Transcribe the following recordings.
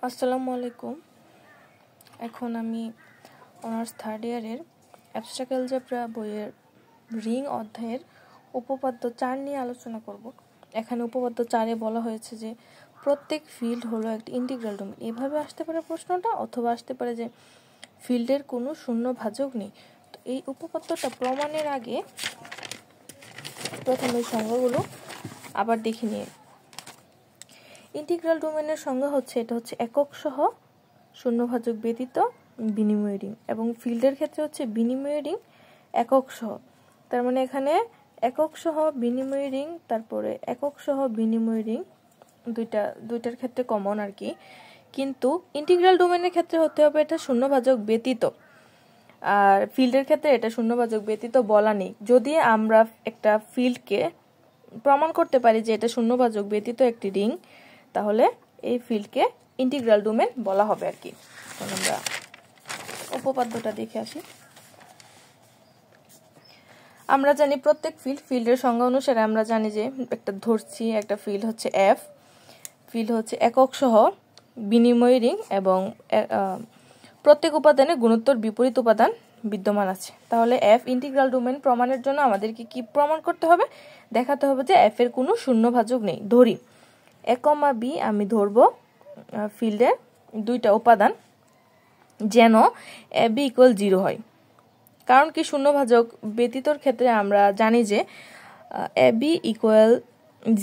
আসসালামু আলাইকুম। এখন আমি অনার্স থার্ড ইয়ারের অ্যাবস্ট্রাক্ট অ্যালজেব্রা বইয়ের রিং অধ্যায়ের উপপাদ্য 4 নিয়ে আলোচনা করব। এখানে উপপাদ্য 4-এ বলা হয়েছে যে প্রত্যেক ফিল্ড হলো একটা ইন্টিগ্রাল ডোমেন। এভাবে আসতে পারে প্রশ্নটা, অথবা আসতে পারে যে ফিল্ডের কোনো শূন্য ভাজক নেই। তো এই উপপাদ্যটা প্রমাণের আগে প্রথমে সংজ্ঞাগুলো আবার দেখে নিয়ে। ইন্টিগ্রাল ডোমেনের সংজ্ঞা হচ্ছে, এটা হচ্ছে একক সহ শূন্যভাজক ব্যতীত বিনিময় রিং, এবং ফিল্ডের ক্ষেত্রে হচ্ছে বিনিময় রিং একক সহ। তার মানে এখানে একক সহ বিনিময় রিং, তারপরে একক সহ বিনিময় রিং দুইটার ক্ষেত্রে কমন আর কি। কিন্তু ইন্টিগ্রাল ডোমেনের ক্ষেত্রে হতে হবে এটা শূন্যভাজক ব্যতীত, আর ফিল্ডের ক্ষেত্রে এটা শূন্যভাজক ব্যতীত বলা নেই। যদি আমরা একটা ফিল্ডকে প্রমাণ করতে পারি যে এটা শূন্যভাজক ব্যতীত একটি রিং, তাহলে এই ফিল্ডকে ইন্টিগ্রাল ডোমেন বলা হবে আর কি। আমরা উপপাদ্যটা দেখে আসি। আমরা জানি প্রত্যেক ফিল্ডের সংজ্ঞা অনুসারে আমরা জানি যে একটা ধরছি, একটা ফিল্ড হচ্ছে এফ, ফিল্ড হচ্ছে একক সহ বিনিময় রিং, এবং প্রত্যেক উপাদানে গুণোত্তর বিপরীত উপাদান বিদ্যমান আছে। তাহলে এফ ইন্টিগ্রাল ডোমেন প্রমাণের জন্য আমাদেরকে কি প্রমাণ করতে হবে? দেখাতে হবে যে এফ এর কোনো শূন্যভাজক নেই। ধরি এ কমা বি, আমি ধরবো ফিল্ডের দুইটা উপাদান যেন এ বি ইকুয়াল 0 হয়। কারণ কি শূন্যভাজক ব্যতীতর ক্ষেত্রে আমরা জানি যে এ বি ইকুয়াল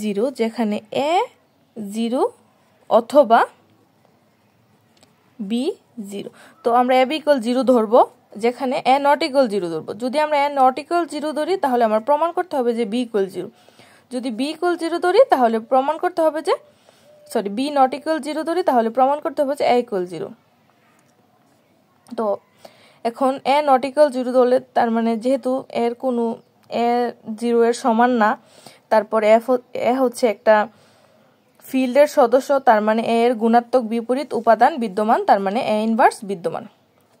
0, যেখানে এ 0 অথবা বি 0। তো আমরা এ বি ইকুয়াল 0 ধরবো, যেখানে এ নট ইকুয়াল 0 ধরবো। যদি আমরা এ নট ইকুয়াল 0 ধরি, তাহলে আমার প্রমাণ করতে হবে যে বি ইকুয়াল 0। যদি বি ইকুয়াল 0 ধরি, তাহলে প্রমাণ করতে হবে যে বি নট ইকুয়াল 0 ধরি, তাহলে প্রমাণ করতে হবে যে এ ইকুয়াল 0। তো এখন এ নট ইকুয়াল 0 ধরলে, তার মানে যেহেতু এর কোনো এ 0 এর সমান না, তারপর এ হচ্ছে একটা ফিল্ডের সদস্য, তার মানে এর গুণাত্মক বিপরীত উপাদান বিদ্যমান, তার মানে এ ইনভার্স বিদ্যমান।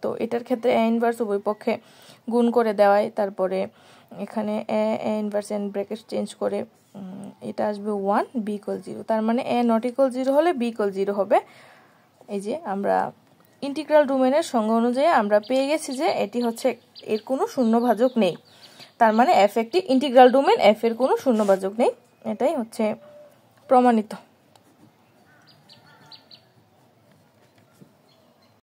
তো এটার ক্ষেত্রে এ ইনভার্স উভয় পক্ষে গুণ করে দেওয়ায়, তারপরে এখানে A inverse N bracket change করে এটা আসবে 1, বি ইকুয়াল 0। তার মানে এ নট ইকুয়াল 0 হলে বি ইকুয়াল 0 হবে। এই যে আমরা ইন্টিগ্রাল ডোমেনের সংজ্ঞা অনুযায়ী আমরা পেয়ে গেছি যে এটি হচ্ছে এর কোনো শূন্যভাজক নেই। তার মানে এফ একটি ইন্টিগ্রাল ডোমেন, এফ এর কোনো শূন্যভাজক নেই। এটাই হচ্ছে প্রমাণিত।